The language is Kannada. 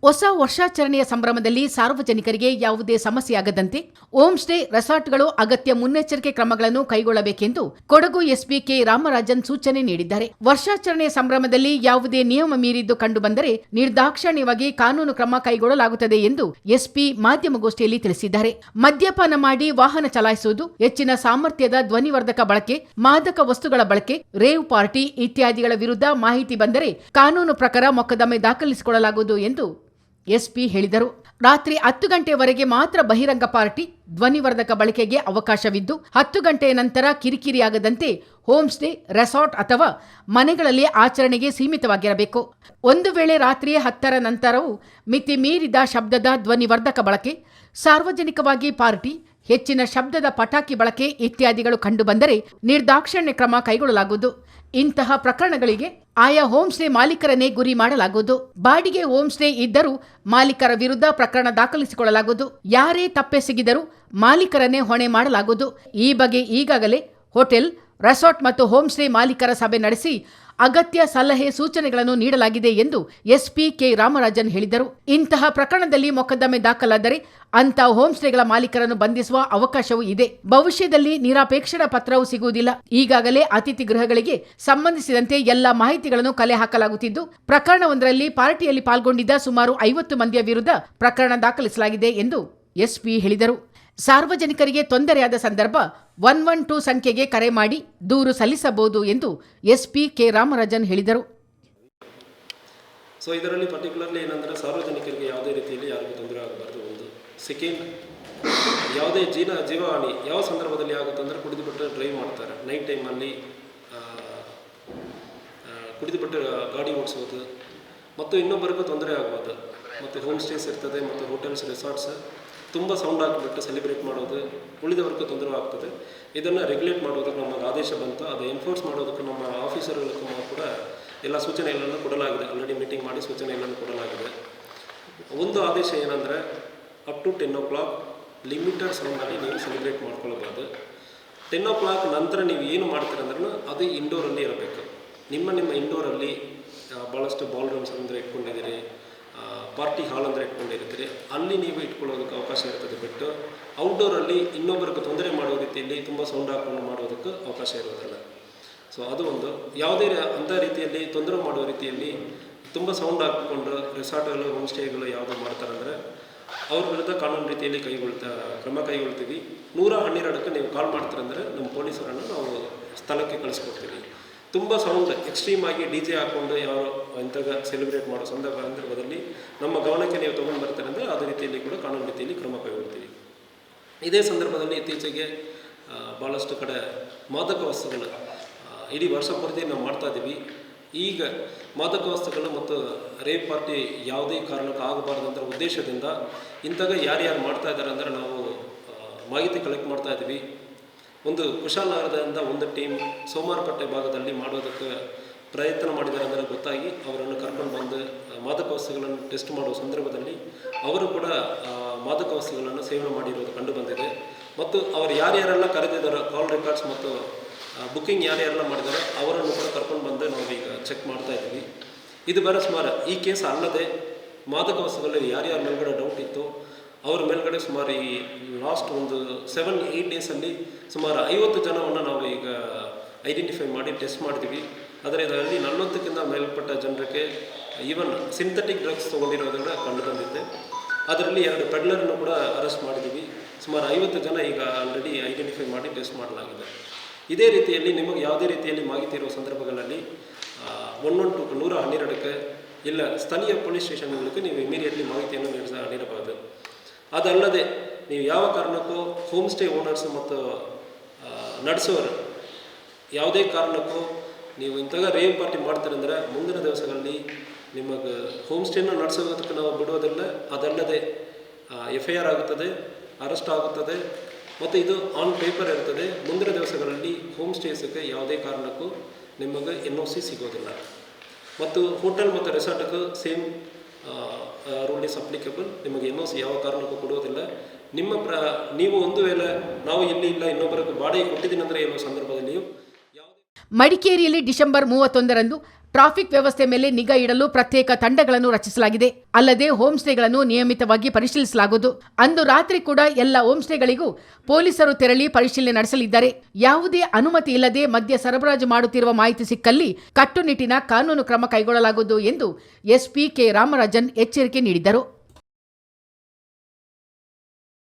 ಹೊಸ ವರ್ಷಾಚರಣೆಯ ಸಂಭ್ರಮದಲ್ಲಿ ಸಾರ್ವಜನಿಕರಿಗೆ ಯಾವುದೇ ಸಮಸ್ಯೆಯಾಗದಂತೆ ಹೋಮ್ ಸ್ಟೇ ರೆಸಾರ್ಟ್ಗಳು ಅಗತ್ಯ ಮುನ್ನೆಚ್ಚರಿಕೆ ಕ್ರಮಗಳನ್ನು ಕೈಗೊಳ್ಳಬೇಕೆಂದು ಕೊಡಗು ಎಸ್ಪಿ ಕೆ ರಾಮರಾಜನ್ ಸೂಚನೆ ನೀಡಿದ್ದಾರೆ. ವರ್ಷಾಚರಣೆಯ ಸಂಭ್ರಮದಲ್ಲಿ ಯಾವುದೇ ನಿಯಮ ಮೀರಿದ್ದು ಕಂಡುಬಂದರೆ ನಿರ್ದಾಕ್ಷಣ್ಯವಾಗಿ ಕಾನೂನು ಕ್ರಮ ಕೈಗೊಳ್ಳಲಾಗುತ್ತದೆ ಎಂದು ಎಸ್ಪಿ ಮಾಧ್ಯಮಗೋಷ್ಠಿಯಲ್ಲಿ ತಿಳಿಸಿದ್ದಾರೆ. ಮದ್ಯಪಾನ ಮಾಡಿ ವಾಹನ ಚಲಾಯಿಸುವುದು, ಹೆಚ್ಚಿನ ಸಾಮರ್ಥ್ಯದ ಧ್ವನಿವರ್ಧಕ ಬಳಕೆ, ಮಾದಕ ವಸ್ತುಗಳ ಬಳಕೆ, ರೇವ್ ಪಾರ್ಟಿ ಇತ್ಯಾದಿಗಳ ವಿರುದ್ಧ ಮಾಹಿತಿ ಬಂದರೆ ಕಾನೂನು ಪ್ರಕಾರ ಮೊಕದ್ದಮೆ ದಾಖಲಿಸಿಕೊಳ್ಳಲಾಗುವುದು ಎಂದು ಎಸ್ಪಿ ಹೇಳಿದರು. ರಾತ್ರಿ 10 ಗಂಟೆಯವರೆಗೆ ಮಾತ್ರ ಬಹಿರಂಗ ಪಾರ್ಟಿ, ಧ್ವನಿವರ್ಧಕ ಬಳಕೆಗೆ ಅವಕಾಶವಿದ್ದು 10 ಗಂಟೆಯ ನಂತರ ಕಿರಿಕಿರಿಯಾಗದಂತೆ ಹೋಮ್ ಸ್ಟೇ, ರೆಸಾರ್ಟ್ ಅಥವಾ ಮನೆಗಳಲ್ಲಿ ಆಚರಣೆಗೆ ಸೀಮಿತವಾಗಿರಬೇಕು. ಒಂದು ವೇಳೆ ರಾತ್ರಿ 10ರ ನಂತರವೂ ಮಿತಿ ಮೀರಿದ ಶಬ್ದದ ಧ್ವನಿವರ್ಧಕ ಬಳಕೆ, ಸಾರ್ವಜನಿಕವಾಗಿ ಪಾರ್ಟಿ, ಹೆಚ್ಚಿನ ಶಬ್ದದ ಪಟಾಕಿ ಬಳಕೆ ಇತ್ಯಾದಿಗಳು ಕಂಡುಬಂದರೆ ನಿರ್ದಾಕ್ಷಣ್ಯ ಕ್ರಮ ಕೈಗೊಳ್ಳಲಾಗುವುದು. ಇಂತಹ ಪ್ರಕರಣಗಳಿಗೆ ಆಯಾ ಹೋಮ್ ಸ್ಟೇ ಮಾಲೀಕರನ್ನೇ ಗುರಿ ಮಾಡಲಾಗುವುದು. ಬಾಡಿಗೆ ಹೋಮ್ ಸ್ಟೇ ಇದ್ದರೂ ಮಾಲೀಕರ ವಿರುದ್ಧ ಪ್ರಕರಣ ದಾಖಲಿಸಿಕೊಳ್ಳಲಾಗುವುದು. ಯಾರೇ ತಪ್ಪೆಸಗಿದರೂ ಮಾಲೀಕರನ್ನೇ ಹೊಣೆ ಮಾಡಲಾಗುವುದು. ಈ ಬಗ್ಗೆ ಈಗಾಗಲೇ ಹೋಟೆಲ್, ರೆಸಾರ್ಟ್ ಮತ್ತು ಹೋಮ್ ಸ್ಟೇ ಮಾಲೀಕರ ಸಭೆ ನಡೆಸಿ ಅಗತ್ಯ ಸಲಹೆ ಸೂಚನೆಗಳನ್ನು ನೀಡಲಾಗಿದೆ ಎಂದು ಎಸ್ಪಿ ಕೆ ರಾಮರಾಜನ್ ಹೇಳಿದರು. ಇಂತಹ ಪ್ರಕರಣದಲ್ಲಿ ಮೊಕದ್ದಮೆ ದಾಖಲಾದರೆ ಅಂತಹ ಹೋಮ್ ಸ್ಟೇಗಳ ಮಾಲೀಕರನ್ನು ಬಂಧಿಸುವ ಅವಕಾಶವೂ ಇದೆ. ಭವಿಷ್ಯದಲ್ಲಿ ನಿರಾಪೇಕ್ಷಣ ಪತ್ರವೂ ಸಿಗುವುದಿಲ್ಲ. ಈಗಾಗಲೇ ಅತಿಥಿ ಗೃಹಗಳಿಗೆ ಸಂಬಂಧಿಸಿದಂತೆ ಎಲ್ಲ ಮಾಹಿತಿಗಳನ್ನು ಕಲೆ ಹಾಕಲಾಗುತ್ತಿದ್ದು, ಪ್ರಕರಣವೊಂದರಲ್ಲಿ ಪಾರ್ಟಿಯಲ್ಲಿ ಪಾಲ್ಗೊಂಡಿದ್ದ ಸುಮಾರು 50 ಮಂದಿಯ ವಿರುದ್ಧ ಪ್ರಕರಣ ದಾಖಲಿಸಲಾಗಿದೆ ಎಂದು ಎಸ್ಪಿ ಹೇಳಿದರು. ಸಾರ್ವಜನಿಕರಿಗೆ ತೊಂದರೆಯಾದ ಸಂದರ್ಭ 112 ಸಂಖ್ಯೆಗೆ ಕರೆ ಮಾಡಿ ದೂರು ಸಲ್ಲಿಸಬಹುದು ಎಂದು ಎಸ್ಪಿ ಕೆ ರಾಮರಾಜನ್ ಹೇಳಿದರು. ಸೊ ಇದರಲ್ಲಿ ಪರ್ಟಿಕ್ಯುಲರ್ಲಿ ಏನಂದರೆ ಸಾರ್ವಜನಿಕರಿಗೆ ಯಾವುದೇ ರೀತಿಯಲ್ಲಿ ಯಾರಿಗೂ ತೊಂದರೆ ಆಗಬಾರ್ದು. ಒಂದು ಸೆಕೆಂಡ್, ಯಾವುದೇ ಜೀವಹಾನಿ ಯಾವ ಸಂದರ್ಭದಲ್ಲಿ ಆಗುತ್ತೆ ಅಂದರೆ ಕುಡಿದುಬಿಟ್ಟು ಡ್ರೈವ್ ಮಾಡ್ತಾರೆ. ನೈಟ್ ಟೈಮಲ್ಲಿ ಕುಡಿದುಬಿಟ್ಟು ಗಾಡಿ ಓಡಿಸೋದು ಮತ್ತು ಇನ್ನೊಬ್ಬರಿಗೂ ತೊಂದರೆ ಆಗ್ಬೋದು. ಮತ್ತು ಹೋಮ್ ಸ್ಟೇಸ್ ಇರ್ತದೆ ಮತ್ತು ಹೋಟೆಲ್ಸ್, ರೆಸಾರ್ಟ್ಸ್ ತುಂಬ ಸೌಂಡ್ ಹಾಕಿಬಿಟ್ಟು ಸೆಲೆಬ್ರೇಟ್ ಮಾಡೋದು, ಉಳಿದವರೆಗೂ ತೊಂದರೆ ಆಗ್ತದೆ. ಇದನ್ನು ರೆಗ್ಯುಲೇಟ್ ಮಾಡೋದಕ್ಕೆ ನಮಗೆ ಆದೇಶ ಬಂತು. ಅದು ಎನ್ಫೋರ್ಸ್ ಮಾಡೋದಕ್ಕೆ ನಮ್ಮ ಆಫೀಸರ್ಗಳಿಗೂ ಕೂಡ ಎಲ್ಲ ಸೂಚನೆಗಳನ್ನು ಕೊಡಲಾಗಿದೆ. ಆಲ್ರೆಡಿ ಮೀಟಿಂಗ್ ಮಾಡಿ ಸೂಚನೆಗಳನ್ನು ಕೊಡಲಾಗಿದೆ. ಒಂದು ಆದೇಶ ಏನಂದರೆ ಅಪ್ ಟು 10 o'clock ಲಿಮಿಟೆಡ್ ಸೌಂಡಲ್ಲಿ ನೀವು ಸೆಲೆಬ್ರೇಟ್ ಮಾಡ್ಕೊಳ್ಬೋದು. 10 o'clock ನಂತರ ನೀವು ಏನು ಮಾಡ್ತೀರಂದ್ರೂ ಅದು ಇಂಡೋರಲ್ಲಿ ಇರಬೇಕು. ನಿಮ್ಮ ಇಂಡೋರಲ್ಲಿ ಭಾಳಷ್ಟು ಬಾಲ್ ರೂಮ್ಸ್ ಅಂದರೆ ಇಟ್ಕೊಂಡಿದ್ದೀರಿ, ಪಾರ್ಟಿ ಹಾಲ್ ಅಂದರೆ ಇಟ್ಕೊಂಡಿರ್ತೀರಿ, ಅಲ್ಲಿ ನೀವು ಇಟ್ಕೊಳ್ಳೋದಕ್ಕೆ ಅವಕಾಶ ಇರ್ತದೆ. ಬಿಟ್ಟು ಔಟ್ಡೋರಲ್ಲಿ ಇನ್ನೊಬ್ಬರಿಗೆ ತೊಂದರೆ ಮಾಡೋ ರೀತಿಯಲ್ಲಿ ತುಂಬ ಸೌಂಡ್ ಹಾಕ್ಕೊಂಡು ಮಾಡೋದಕ್ಕೆ ಅವಕಾಶ ಇರೋದಿಲ್ಲ. ಸೊ ಅದು ಒಂದು. ಯಾವುದೇ ಅಂಥ ರೀತಿಯಲ್ಲಿ ತೊಂದರೆ ಮಾಡುವ ರೀತಿಯಲ್ಲಿ ತುಂಬ ಸೌಂಡ್ ಹಾಕಿಕೊಂಡು ರೆಸಾರ್ಟ್ಗಳು, ಹೋಮ್ ಸ್ಟೇಗಳು ಯಾವುದು ಮಾಡ್ತಾರಂದರೆ ಅವ್ರ ವಿರುದ್ಧ ಕಾನೂನು ರೀತಿಯಲ್ಲಿ ಕ್ರಮ ಕೈಗೊಳ್ತೀವಿ. 112ಕ್ಕೆ ನೀವು ಕಾಲ್ ಮಾಡ್ತೀರಂದರೆ ನಮ್ಮ ಪೊಲೀಸರನ್ನು ನಾವು ಸ್ಥಳಕ್ಕೆ ಕಳಿಸ್ಕೊಡ್ತೀವಿ. ತುಂಬ ಸೌಂಡ್ ಎಕ್ಸ್ಟ್ರೀಮ್ ಆಗಿ DJ ಹಾಕ್ಕೊಂಡು ಯಾರು ಇಂಥಾಗ ಸೆಲೆಬ್ರೇಟ್ ಮಾಡೋ ಸಂದರ್ಭದಲ್ಲಿ ನಮ್ಮ ಗಮನಕ್ಕೆ ನೀವು ತೊಗೊಂಡು ಬರ್ತಾರೆ ಅಂದರೆ ಅದೇ ರೀತಿಯಲ್ಲಿ ಕೂಡ ಕಾನೂನು ರೀತಿಯಲ್ಲಿ ಕ್ರಮ ಕೈಗೊಳ್ತೀವಿ. ಇದೇ ಸಂದರ್ಭದಲ್ಲಿ ಇತ್ತೀಚೆಗೆ ಭಾಳಷ್ಟು ಕಡೆ ಮಾದಕ ವಸ್ತುಗಳು ಇಡೀ ವರ್ಷ ಪೂರ್ತಿ ನಾವು ಮಾಡ್ತಾಯಿದ್ದೀವಿ. ಈಗ ಮಾದಕ ವಸ್ತುಗಳು ಮತ್ತು ರೇಪ್ ಪಾರ್ಟಿ ಯಾವುದೇ ಕಾರಣಕ್ಕೆ ಆಗಬಾರ್ದು ಅಂತ ಉದ್ದೇಶದಿಂದ ಇಂಥಾಗ ಯಾರ್ಯಾರು ಮಾಡ್ತಾ ಇದ್ದಾರೆ ಅಂದರೆ ನಾವು ಮಾಹಿತಿ ಕಲೆಕ್ಟ್ ಮಾಡ್ತಾ ಇದ್ದೀವಿ. ಒಂದು ಕುಶಾಲನಗರದಿಂದ ಒಂದು ಟೀಮ್ ಸೋಮವಾರಪೇಟೆ ಭಾಗದಲ್ಲಿ ಮಾಡೋದಕ್ಕೆ ಪ್ರಯತ್ನ ಮಾಡಿದ್ದಾರೆ ಅಂದರೆ ಗೊತ್ತಾಗಿ ಅವರನ್ನು ಕರ್ಕೊಂಡು ಬಂದು ಮಾದಕ ವಸ್ತುಗಳನ್ನು ಟೆಸ್ಟ್ ಮಾಡುವ ಸಂದರ್ಭದಲ್ಲಿ ಅವರು ಕೂಡ ಮಾದಕ ವಸ್ತುಗಳನ್ನು ಸೇವನೆ ಮಾಡಿರೋದು ಕಂಡು ಬಂದಿದೆ. ಮತ್ತು ಅವರು ಯಾರ್ಯಾರೆಲ್ಲ ಕರೆದಿದ್ದಾರೋ ಕಾಲ್ ರೆಕಾರ್ಡ್ಸ್ ಮತ್ತು ಬುಕ್ಕಿಂಗ್ ಯಾರ್ಯಾರೆಲ್ಲ ಮಾಡಿದಾರೋ ಅವರನ್ನು ಕೂಡ ಕರ್ಕೊಂಡು ಬಂದು ನಾವು ಈಗ ಚೆಕ್ ಮಾಡ್ತಾ ಇದ್ದೀವಿ. ಇದು ಬೇರೆ ಸುಮಾರು ಈ ಕೇಸ್ ಅಲ್ಲದೆ ಮಾದಕ ವಸ್ತುಗಳಲ್ಲಿ ಯಾರ್ಯಾರ ಮೇಲ್ಗಡೆ ಡೌಟ್ ಇತ್ತು ಅವ್ರ ಮೇಲ್ಗಡೆ ಸುಮಾರು ಈ ಲಾಸ್ಟ್ ಒಂದು 7-8 ಡೇಸಲ್ಲಿ ಸುಮಾರು 50 ಜನವನ್ನು ನಾವು ಈಗ ಐಡೆಂಟಿಫೈ ಮಾಡಿ ಟೆಸ್ಟ್ ಮಾಡಿದ್ವಿ. ಆದರೆ ಇದರಲ್ಲಿ 40ಕ್ಕಿಂತ ಮೇಲ್ಪಟ್ಟ ಜನರಿಗೆ ಈವನ್ ಸಿಂಥೆಟಿಕ್ ಡ್ರಗ್ಸ್ ತೊಗೊಂಡಿರೋದನ್ನು ಕಂಡು ಬಂದಿದೆ. ಅದರಲ್ಲಿ 2 ಪೆಡ್ಲರನ್ನು ಕೂಡ ಅರೆಸ್ಟ್ ಮಾಡಿದ್ದೀವಿ. ಸುಮಾರು 50 ಜನ ಈಗ ಆಲ್ರೆಡಿ ಐಡೆಂಟಿಫೈ ಮಾಡಿ ಟೆಸ್ಟ್ ಮಾಡಲಾಗಿದೆ. ಇದೇ ರೀತಿಯಲ್ಲಿ ನಿಮಗೆ ಯಾವುದೇ ರೀತಿಯಲ್ಲಿ ಮಾಹಿತಿ ಇರುವ ಸಂದರ್ಭಗಳಲ್ಲಿ 112ಕ್ಕೆ ಇಲ್ಲ ಸ್ಥಳೀಯ ಪೊಲೀಸ್ ಸ್ಟೇಷನ್ಗಳಿಗೆ ನೀವು ಇಮಿಡಿಯೇಟ್ಲಿ ಮಾಹಿತಿಯನ್ನು ನೀಡಬಹುದು. ಅದಲ್ಲದೆ ನೀವು ಯಾವ ಕಾರಣಕ್ಕೂ ಹೋಮ್ ಸ್ಟೇ ಓನರ್ಸ್ ಮತ್ತು ನಡೆಸೋರು ಯಾವುದೇ ಕಾರಣಕ್ಕೂ ನೀವು ಇಂಥಾಗ ರೇವ್ ಪಾರ್ಟಿ ಮಾಡ್ತಾರಂದರೆ ಮುಂದಿನ ದಿವಸಗಳಲ್ಲಿ ನಿಮಗೆ ಹೋಮ್ ಸ್ಟೇನ ನಡೆಸೋದಕ್ಕೆ ನಾವು ಬಿಡೋದಿಲ್ಲ. ಅದಲ್ಲದೆ FIR ಆಗುತ್ತದೆ, ಅರೆಸ್ಟ್ ಆಗುತ್ತದೆ ಮತ್ತು ಇದು ಆನ್ ಪೇಪರ್ ಇರ್ತದೆ. ಮುಂದಿನ ದಿವಸಗಳಲ್ಲಿ ಹೋಮ್ ಸ್ಟೇಸಕ್ಕೆ ಯಾವುದೇ ಕಾರಣಕ್ಕೂ ನಿಮಗೆ NOC ಸಿಗೋದಿಲ್ಲ. ಮತ್ತು ಹೋಟೆಲ್ ಮತ್ತು ರೆಸಾರ್ಟ್ಗೂ ಸೇಮ್ ರೂಲ್ ಇಸ್ ಅಪ್ಲಿಕೇಬಲ್. ನಿಮಗೆ NOC ಯಾವ ಕಾರಣಕ್ಕೂ ಕೊಡುವುದಿಲ್ಲ. ನೀವು ಒಂದು ವೇಳೆ ನಾವು ಇಲ್ಲಿ ಇಲ್ಲ ಇನ್ನೊಬ್ಬರಿಗೆ ಬಾಡಿಗೆ ಕೊಟ್ಟಿದ್ದೀನಿ ಅಂದರೆ ಏನೋ ಸಂದರ್ಭದಲ್ಲಿಯೂ ಮಡಿಕೇರಿಯಲ್ಲಿ ಡಿಸೆಂಬರ್ 31ರಂದು ಟ್ರಾಫಿಕ್ ವ್ಯವಸ್ಥೆ ಮೇಲೆ ನಿಗಾ ಇಡಲು ಪ್ರತ್ಯೇಕ ತಂಡಗಳನ್ನು ರಚಿಸಲಾಗಿದೆ. ಅಲ್ಲದೆ ಹೋಮ್ ಸ್ಟೇಗಳನ್ನು ನಿಯಮಿತವಾಗಿ ಪರಿಶೀಲಿಸಲಾಗುವುದು. ಅಂದು ರಾತ್ರಿ ಕೂಡ ಎಲ್ಲ ಹೋಮ್ ಸ್ಟೇಗಳಿಗೂ ಪೊಲೀಸರು ತೆರಳಿ ಪರಿಶೀಲನೆ ನಡೆಸಲಿದ್ದಾರೆ. ಯಾವುದೇ ಅನುಮತಿ ಇಲ್ಲದೆ ಮದ್ಯ ಸರಬರಾಜು ಮಾಡುತ್ತಿರುವ ಮಾಹಿತಿ ಸಿಕ್ಕಲ್ಲಿ ಕಟ್ಟುನಿಟ್ಟಿನ ಕಾನೂನು ಕ್ರಮ ಕೈಗೊಳ್ಳಲಾಗುವುದು ಎಂದು ಎಸ್ಪಿ ಕೆ ರಾಮರಾಜನ್ ಎಚ್ಚರಿಕೆ ನೀಡಿದರು.